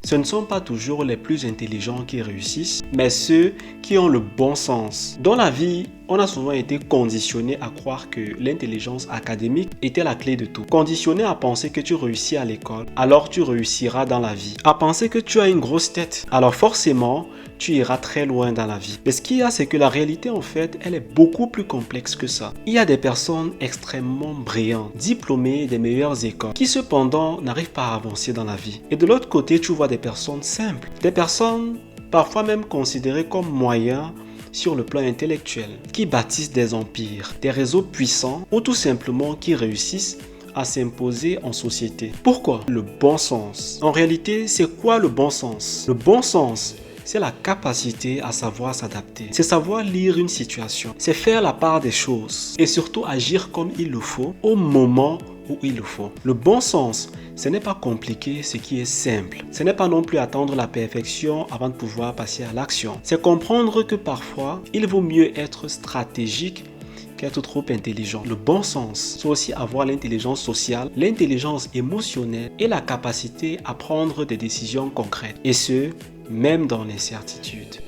Ce ne sont pas toujours les plus intelligents qui réussissent, mais ceux qui ont le bon sens. Dans la vie, on a souvent été conditionné à croire que l'intelligence académique était la clé de tout. Conditionné à penser que tu réussis à l'école, alors tu réussiras dans la vie. À penser que tu as une grosse tête, alors forcément, tu iras très loin dans la vie. Mais ce qu'il y a, c'est que la réalité, en fait, elle est beaucoup plus complexe que ça. Il y a des personnes extrêmement brillantes, diplômées des meilleures écoles, qui cependant n'arrivent pas à avancer dans la vie. Et de l'autre côté, tu vois des personnes simples, des personnes parfois même considérées comme moyens sur le plan intellectuel, qui bâtissent des empires, des réseaux puissants ou tout simplement qui réussissent à s'imposer en société. Pourquoi? Le bon sens. En réalité, c'est quoi le bon sens? Le bon sens, c'est la capacité à savoir s'adapter. C'est savoir lire une situation. C'est faire la part des choses. Et surtout agir comme il le faut au moment où il le faut. Le bon sens, ce n'est pas compliqué, ce qui est simple. Ce n'est pas non plus attendre la perfection avant de pouvoir passer à l'action. C'est comprendre que parfois, il vaut mieux être stratégique qu'être trop intelligent. Le bon sens, c'est aussi avoir l'intelligence sociale, l'intelligence émotionnelle et la capacité à prendre des décisions concrètes. Et ce, même dans l'incertitude.